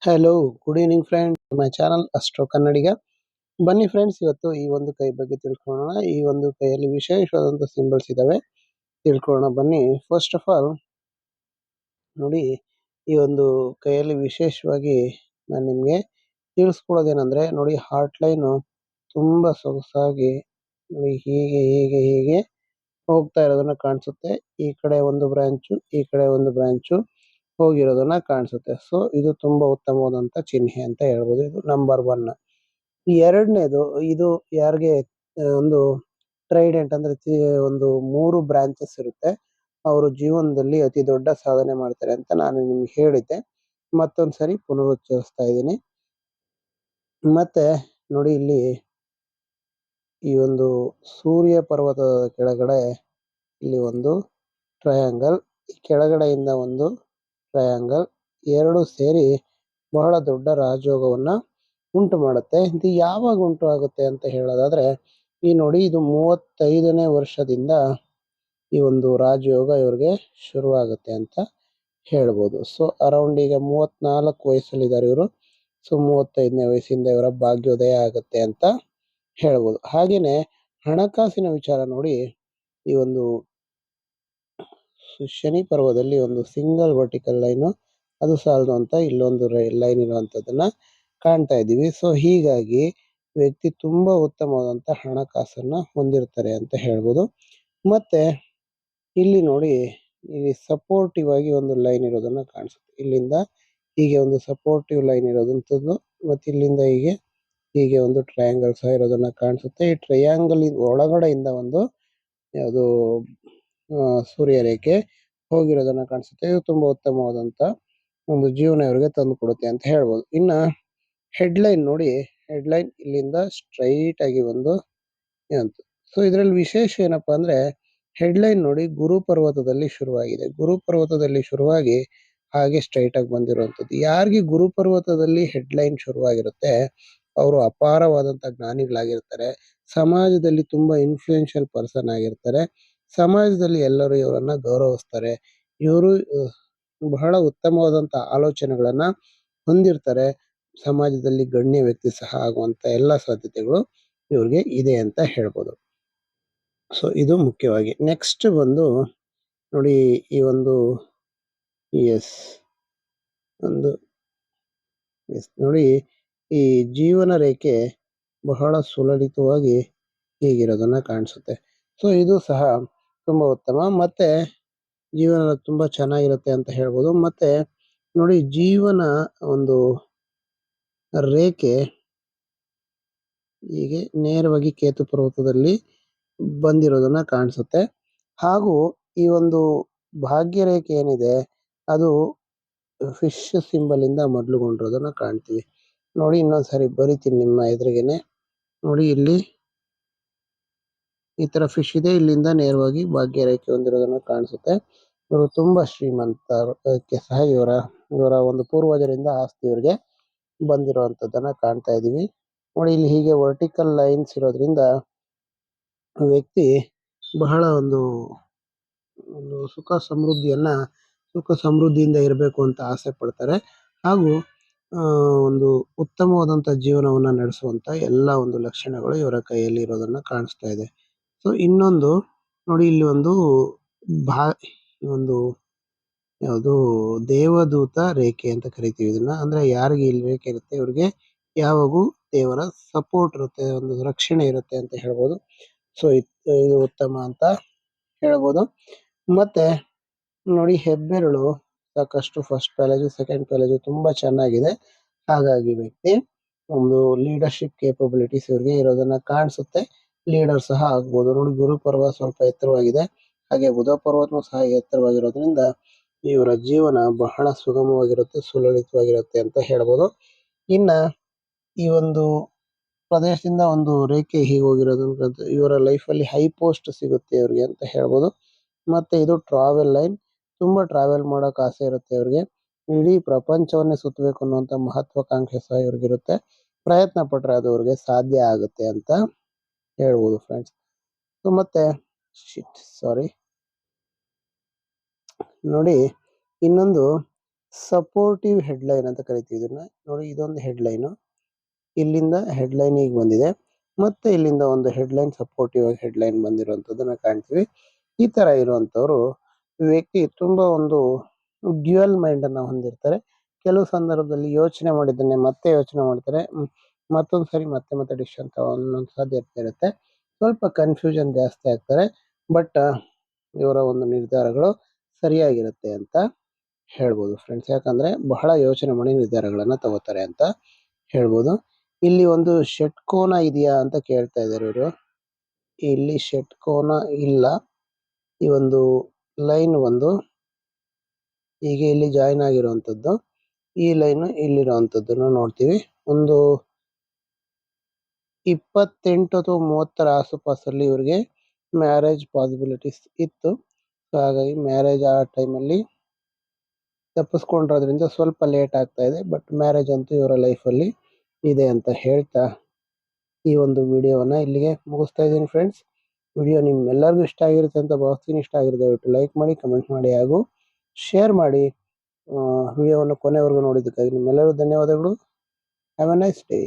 Hello, good evening friends. My channel astro Kannadiga. ಬನ್ನಿ friends, ಇವತ್ತು ಈ ಒಂದು ಕೈ ಬಗ್ಗೆ ತಿಳ್ಕೊಳ್ಳೋಣ. ಈ ಒಂದು ಕೈಯಲ್ಲಿ ವಿಶೇಷವಾದಂಥ ಸಿಂಬಲ್ಸ್ ಇದಾವೆ, ತಿಳ್ಕೊಳ್ಳೋಣ ಬನ್ನಿ. ಫಸ್ಟ್ ಆಫ್ ಆಲ್ ನೋಡಿ, ಈ ಒಂದು ಕೈಯಲ್ಲಿ ವಿಶೇಷವಾಗಿ ನಾನು ನಿಮಗೆ ತಿಳಿಸ್ಕೊಡೋದೇನೆಂದ್ರೆ, ನೋಡಿ ಹಾರ್ಟ್ ಲೈನು ತುಂಬಾ ಸೊಗಸಾಗಿ ನೋಡಿ ಹೀಗೆ ಹೀಗೆ ಹೀಗೆ ಹೋಗ್ತಾ ಇರೋದನ್ನ ಕಾಣಿಸುತ್ತೆ. ಈ ಕಡೆ ಒಂದು ಬ್ರಾಂಚು, ಈ ಕಡೆ ಒಂದು ಬ್ರಾಂಚು ಹೋಗಿರೋದನ್ನ ಕಾಣಿಸುತ್ತೆ. ಸೊ ಇದು ತುಂಬಾ ಉತ್ತಮವಾದಂತ ಚಿಹ್ನೆ ಅಂತ ಹೇಳ್ಬೋದು. ಇದು ನಂಬರ್ ಒನ್. ಎರಡನೇದು, ಇದು ಯಾರಿಗೆ ಒಂದು ಟ್ರೈಡೆಂಟ್ ಅಂದ್ರೆ ಒಂದು 3 ಬ್ರಾಂಚಸ್ ಇರುತ್ತೆ, ಅವರು ಜೀವನದಲ್ಲಿ ಅತಿ ದೊಡ್ಡ ಸಾಧನೆ ಮಾಡ್ತಾರೆ ಅಂತ ನಾನು ನಿಮ್ಗೆ ಹೇಳಿದ್ದೆ. ಮತ್ತೊಂದ್ಸರಿ ಪುನರುಚ್ಚರಿಸ್ತಾ ಇದ್ದೀನಿ. ಮತ್ತೆ ನೋಡಿ, ಇಲ್ಲಿ ಈ ಒಂದು ಸೂರ್ಯ ಪರ್ವತದ ಕೆಳಗಡೆ ಇಲ್ಲಿ ಒಂದು ಟ್ರಯಾಂಗಲ್, ಕೆಳಗಡೆಯಿಂದ ಒಂದು ಟ್ರಯಾಂಗಲ್, ಎರಡು ಸೇರಿ ಬಹಳ ದೊಡ್ಡ ರಾಜಯೋಗವನ್ನ ಉಂಟು ಮಾಡುತ್ತೆ. ಇದು ಯಾವಾಗ ಉಂಟು ಆಗುತ್ತೆ ಅಂತ ಹೇಳೋದಾದ್ರೆ, ಈ ನೋಡಿ, ಇದು 35ನೇ ವರ್ಷದಿಂದ ಈ ಒಂದು ರಾಜಯೋಗ ಇವ್ರಿಗೆ ಶುರುವಾಗುತ್ತೆ ಅಂತ ಹೇಳ್ಬೋದು. ಸೊ ಅರೌಂಡ್ ಈಗ 34 ವಯಸ್ಸಲ್ಲಿದ್ದಾರೆ ಇವರು. ಸೊ 35ನೇ ವಯಸ್ಸಿಂದ ಇವರ ಭಾಗ್ಯೋದಯ ಆಗುತ್ತೆ ಅಂತ ಹೇಳ್ಬೋದು. ಹಾಗೇನೆ ಹಣಕಾಸಿನ ವಿಚಾರ ನೋಡಿ, ಈ ಒಂದು ಶನಿ ಪರ್ವದಲ್ಲಿ ಒಂದು ಸಿಂಗಲ್ ವರ್ಟಿಕಲ್ ಲೈನು ಅದು ಸಾಲದು ಅಂತ ಇಲ್ಲೊಂದು ಲೈನ್ ಇರುವಂತದನ್ನ ಕಾಣ್ತಾ ಇದ್ದೀವಿ. ಸೊ ಹೀಗಾಗಿ ವ್ಯಕ್ತಿ ತುಂಬಾ ಉತ್ತಮವಾದಂತ ಹಣಕಾಸನ್ನ ಹೊಂದಿರ್ತಾರೆ ಅಂತ ಹೇಳ್ಬೋದು. ಮತ್ತೆ ಇಲ್ಲಿ ನೋಡಿ, ಇಲ್ಲಿ ಸಪೋರ್ಟಿವ್ ಆಗಿ ಒಂದು ಲೈನ್ ಇರೋದನ್ನ ಕಾಣಿಸುತ್ತೆ. ಇಲ್ಲಿಂದ ಹೀಗೆ ಒಂದು ಸಪೋರ್ಟಿವ್ ಲೈನ್ ಇರೋದಂಥದ್ದು, ಮತ್ತೆ ಇಲ್ಲಿಂದ ಹೀಗೆ ಹೀಗೆ ಒಂದು ಟ್ರಯಾಂಗಲ್ ಸಹ ಇರೋದನ್ನ ಕಾಣಿಸುತ್ತೆ. ಈ ಟ್ರಯಾಂಗಲ್ ಒಳಗಡೆಯಿಂದ ಒಂದು ಯಾವುದು ಸೂರ್ಯ ರೇಖೆ ಹೋಗಿರೋದನ್ನ ಕಾಣಿಸುತ್ತೆ. ಇದು ತುಂಬಾ ಉತ್ತಮವಾದಂತ ಒಂದು ಜೀವನ ಇವರಿಗೆ ತಂದು ಕೊಡುತ್ತೆ ಅಂತ ಹೇಳ್ಬೋದು. ಇನ್ನ ಹೆಡ್ಲೈನ್ ನೋಡಿ, ಹೆಡ್ಲೈನ್ ಇಲ್ಲಿಂದ ಸ್ಟ್ರೈಟ್ ಆಗಿ ಒಂದು ಅಂತ. ಸೊ ಇದರಲ್ಲಿ ವಿಶೇಷ ಏನಪ್ಪಾ ಅಂದ್ರೆ, ಹೆಡ್ಲೈನ್ ನೋಡಿ ಗುರು ಪರ್ವತದಲ್ಲಿ ಶುರುವಾಗಿದೆ. ಗುರು ಪರ್ವತದಲ್ಲಿ ಶುರುವಾಗಿ ಹಾಗೆ ಸ್ಟ್ರೈಟ್ ಆಗಿ ಬಂದಿರುವಂತದ್ದು. ಯಾರಿಗೆ ಗುರು ಪರ್ವತದಲ್ಲಿ ಹೆಡ್ಲೈನ್ ಶುರುವಾಗಿರುತ್ತೆ, ಅವರು ಅಪಾರವಾದಂತ ಜ್ಞಾನಿಗಳಾಗಿರ್ತಾರೆ. ಸಮಾಜದಲ್ಲಿ ತುಂಬಾ ಇನ್ಫ್ಲೂಯೆನ್ಷಿಯಲ್ ಪರ್ಸನ್ ಆಗಿರ್ತಾರೆ. ಸಮಾಜದಲ್ಲಿ ಎಲ್ಲರೂ ಇವರನ್ನ ಗೌರವಿಸ್ತಾರೆ. ಇವರು ಬಹಳ ಉತ್ತಮವಾದಂತ ಆಲೋಚನೆಗಳನ್ನ ಹೊಂದಿರ್ತಾರೆ. ಸಮಾಜದಲ್ಲಿ ಗಣ್ಯ ವ್ಯಕ್ತಿ ಸಹ ಆಗುವಂತ ಎಲ್ಲಾ ಸಾಧ್ಯತೆಗಳು ಇವ್ರಿಗೆ ಇದೆ ಅಂತ ಹೇಳ್ಬೋದು. ಸೊ ಇದು ಮುಖ್ಯವಾಗಿ. ನೆಕ್ಸ್ಟ್ ಬಂದು ನೋಡಿ, ಈ ಒಂದು ಎಸ್ ಒಂದು ನೋಡಿ, ಈ ಜೀವನ ರೇಖೆ ಬಹಳ ಸುಲಲಿತವಾಗಿ ಹೀಗಿರೋದನ್ನ ಕಾಣಿಸುತ್ತೆ. ಸೊ ಇದು ಸಹ ತುಂಬಾ ಉತ್ತಮ, ಮತ್ತೆ ಜೀವನ ತುಂಬಾ ಚೆನ್ನಾಗಿರುತ್ತೆ ಅಂತ ಹೇಳ್ಬೋದು. ಮತ್ತೆ ನೋಡಿ, ಜೀವನ ಒಂದು ರೇಖೆ ಹೀಗೆ ನೇರವಾಗಿ ಕೇತು ಪರ್ವತದಲ್ಲಿ ಬಂದಿರೋದನ್ನ ಕಾಣಿಸುತ್ತೆ. ಹಾಗೂ ಈ ಒಂದು ಭಾಗ್ಯ ರೇಖೆ ಏನಿದೆ, ಅದು ಫಿಶ್ ಸಿಂಬಲ್ ಇಂದ ಮೊದಲುಗೊಂಡಿರೋದನ್ನ ಕಾಣ್ತೀವಿ. ನೋಡಿ, ಇನ್ನೊಂದ್ಸರಿ ಬರಿತೀನಿ ನಿಮ್ಮ ಎದುರಿಗೆನೆ. ನೋಡಿ, ಇಲ್ಲಿ ಈ ತರ ಫಿಶ್ ಇದೆ, ಇಲ್ಲಿಂದ ನೇರವಾಗಿ ಭಾಗ್ಯ ರೇಖೆ ಹೊಂದಿರೋದನ್ನ ಕಾಣಿಸುತ್ತೆ. ಇವರು ತುಂಬಾ ಶ್ರೀಮಂತಕ್ಕೆ ಸಹ ಇವರ ಒಂದು ಪೂರ್ವಜರಿಂದ ಆಸ್ತಿ ಇವರಿಗೆ ಬಂದಿರುವಂತದ್ದನ್ನ ಕಾಣ್ತಾ ಇದೀವಿ. ನೋಡಿ, ಇಲ್ಲಿ ಹೀಗೆ ವರ್ಟಿಕಲ್ ಲೈನ್ಸ್ ಇರೋದ್ರಿಂದ ವ್ಯಕ್ತಿ ಬಹಳ ಒಂದು ಸುಖ ಸಮೃದ್ಧಿಯಿಂದ ಇರಬೇಕು ಅಂತ ಆಸೆ ಪಡ್ತಾರೆ. ಹಾಗೂ ಒಂದು ಉತ್ತಮವಾದಂತ ಜೀವನವನ್ನ ನಡೆಸುವಂತ ಎಲ್ಲಾ ಒಂದು ಲಕ್ಷಣಗಳು ಇವರ ಕೈಯಲ್ಲಿ ಇರೋದನ್ನ ಕಾಣಿಸ್ತಾ ಇದೆ. ಸೊ ಇನ್ನೊಂದು ನೋಡಿ, ಇಲ್ಲಿ ಒಂದು ಯಾವುದು ದೇವದೂತ ರೇಖೆ ಅಂತ ಕರಿತೀವಿ ಇದನ್ನ. ಅಂದ್ರೆ ಯಾರಿಗೆ ಇಲ್ಲಿ ರೇಖೆ ಇರುತ್ತೆ, ಇವ್ರಿಗೆ ಯಾವಾಗೂ ದೇವರ ಸಪೋರ್ಟ್ ಇರುತ್ತೆ, ಒಂದು ರಕ್ಷಣೆ ಇರುತ್ತೆ ಅಂತ ಹೇಳ್ಬೋದು. ಸೊ ಇದು ಉತ್ತಮ ಅಂತ ಹೇಳ್ಬೋದು. ಮತ್ತೆ ನೋಡಿ, ಹೆಬ್ಬೆರಳು ಸಾಕಷ್ಟು ಫಸ್ಟ್ ಪ್ಯಾಲೇಜು ಸೆಕೆಂಡ್ ಪ್ಯಾಲೇಜು ತುಂಬಾ ಚೆನ್ನಾಗಿದೆ. ಹಾಗಾಗಿ ವ್ಯಕ್ತಿ ಒಂದು ಲೀಡರ್ಶಿಪ್ ಕೇಪಬಿಲಿಟೀಸ್ ಇವ್ರಿಗೆ ಇರೋದನ್ನ ಕಾಣಿಸುತ್ತೆ. ಲೀಡರ್ ಸಹ ಆಗ್ಬೋದು. ನೋಡಿ, ಗುರು ಪರ್ವತ ಸ್ವಲ್ಪ ಎತ್ತರವಾಗಿದೆ, ಹಾಗೆ ಬುಧ ಪರ್ವತನೂ ಸಹ ಎತ್ತರವಾಗಿರೋದ್ರಿಂದ ಇವರ ಜೀವನ ಬಹಳ ಸುಗಮವಾಗಿರುತ್ತೆ, ಸುಲಲಿತವಾಗಿರುತ್ತೆ ಅಂತ ಹೇಳ್ಬೋದು. ಇನ್ನ ಈ ಒಂದು ಪ್ರದೇಶದಿಂದ ಒಂದು ರೇಖೆ ಹೀಗೆ ಹೋಗಿರೋದ್ರಿಂದ ಇವರ ಲೈಫಲ್ಲಿ ಹೈ ಪೋಸ್ಟ್ ಸಿಗುತ್ತೆ ಇವ್ರಿಗೆ ಅಂತ ಹೇಳ್ಬೋದು. ಮತ್ತೆ ಇದು ಟ್ರಾವೆಲ್ ಲೈನ್, ತುಂಬಾ ಟ್ರಾವೆಲ್ ಮಾಡೋಕೆ ಆಸೆ ಇರುತ್ತೆ ಇವ್ರಿಗೆ. ಇಡೀ ಪ್ರಪಂಚವನ್ನೇ ಸುತ್ತಬೇಕು ಅನ್ನುವಂತ ಮಹತ್ವಾಕಾಂಕ್ಷೆ ಸಹ ಇವ್ರಿಗಿರುತ್ತೆ. ಪ್ರಯತ್ನ ಪಟ್ರೆ ಅದು ಅವ್ರಿಗೆ ಸಾಧ್ಯ ಆಗುತ್ತೆ ಅಂತ ಹೇಳ್ಬೋದು ಫ್ರೆಂಡ್ಸ್. ಮತ್ತೆ ಸಾರಿ ನೋಡಿ, ಇನ್ನೊಂದು ಸಪೋರ್ಟಿವ್ ಹೆಡ್ಲೈನ್ ಅಂತ ಕರಿತೀವಿ ಇದನ್ನ. ನೋಡಿ ಇದೊಂದು ಹೆಡ್ಲೈನು, ಇಲ್ಲಿಂದ ಹೆಡ್ಲೈನ್ ಈಗ ಬಂದಿದೆ, ಮತ್ತೆ ಇಲ್ಲಿಂದ ಒಂದು ಹೆಡ್ಲೈನ್ ಸಪೋರ್ಟಿವ್ ಆಗಿ ಹೆಡ್ಲೈನ್ ಬಂದಿರುವಂಥದ್ದನ್ನ ಕಾಣ್ತೀವಿ. ಈ ತರ ಇರುವಂತವ್ರು ವ್ಯಕ್ತಿ ತುಂಬಾ ಒಂದು ಡ್ಯುಯಲ್ ಮೈಂಡ್ ಅನ್ನ ಹೊಂದಿರ್ತಾರೆ. ಕೆಲವು ಸಂದರ್ಭದಲ್ಲಿ ಯೋಚನೆ ಮಾಡಿದ್ದನ್ನೇ ಮತ್ತೆ ಯೋಚನೆ ಮಾಡ್ತಾರೆ. ಮತ್ತೊಂದು ಸರಿ ಮತ್ತೆ ಮತ್ತೆ ಡಿಸಿಷನ್ ತಗೊಳ್ಳೋ ಸಾಧ್ಯತೆ ಇರುತ್ತೆ. ಸ್ವಲ್ಪ ಕನ್ಫ್ಯೂಷನ್ ಜಾಸ್ತಿ ಆಗ್ತಾರೆ. ಬಟ್ ಇವರ ಒಂದು ನಿರ್ಧಾರಗಳು ಸರಿಯಾಗಿರುತ್ತೆ ಅಂತ ಹೇಳ್ಬೋದು ಫ್ರೆಂಡ್ಸ್. ಯಾಕಂದ್ರೆ ಬಹಳ ಯೋಚನೆ ಮಾಡಿ ನಿರ್ಧಾರಗಳನ್ನ ತಗೋತಾರೆ ಅಂತ ಹೇಳ್ಬೋದು. ಇಲ್ಲಿ ಒಂದು ಷಟ್ಕೋನ ಇದೆಯಾ ಅಂತ ಕೇಳ್ತಾ ಇದ್ದಾರೆ ಇವರು. ಇಲ್ಲಿ ಷಟ್ಕೋನ ಇಲ್ಲ. ಈ ಒಂದು ಲೈನ್ ಒಂದು ಹೀಗೆ ಇಲ್ಲಿ ಜಾಯಿನ್ ಆಗಿರುವಂತದ್ದು, ಈ ಲೈನ್ ಇಲ್ಲಿರುವಂತದ್ದನ್ನು ನೋಡ್ತೀವಿ. ಒಂದು 28 ಅಥವಾ 30ರ ಆಸುಪಾಸಲ್ಲಿ ಇವ್ರಿಗೆ ಮ್ಯಾರೇಜ್ ಪಾಸಿಬಿಲಿಟೀಸ್ ಇತ್ತು. ಹಾಗಾಗಿ ಮ್ಯಾರೇಜ್ ಆ ಟೈಮಲ್ಲಿ ತಪ್ಪಿಸ್ಕೊಂಡಿರೋದ್ರಿಂದ ಸ್ವಲ್ಪ ಲೇಟ್ ಆಗ್ತಾ ಇದೆ. ಬಟ್ ಮ್ಯಾರೇಜ್ ಅಂತೂ ಇವರ ಲೈಫಲ್ಲಿ ಇದೆ ಅಂತ ಹೇಳ್ತಾ ಈ ಒಂದು ವಿಡಿಯೋವನ್ನ ಇಲ್ಲಿಗೆ ಮುಗಿಸ್ತಾ ಇದ್ದೀನಿ ಫ್ರೆಂಡ್ಸ್. ವಿಡಿಯೋ ನಿಮ್ಮೆಲ್ಲರಿಗೂ ಇಷ್ಟ ಆಗಿರುತ್ತೆ ಅಂತ ಭಾವಿಸ್ತೀನಿ. ಇಷ್ಟ ಆಗಿರುತ್ತೆ ದಯವಿಟ್ಟು ಲೈಕ್ ಮಾಡಿ, ಕಮೆಂಟ್ ಮಾಡಿ ಹಾಗೂ ಶೇರ್ ಮಾಡಿ. ವಿಡಿಯೋವನ್ನು ಕೊನೆವರೆಗೂ ನೋಡಿದ್ದಕ್ಕಾಗಿ ನಿಮ್ಮೆಲ್ಲರಿಗೂ ಧನ್ಯವಾದಗಳು. Have a nice day.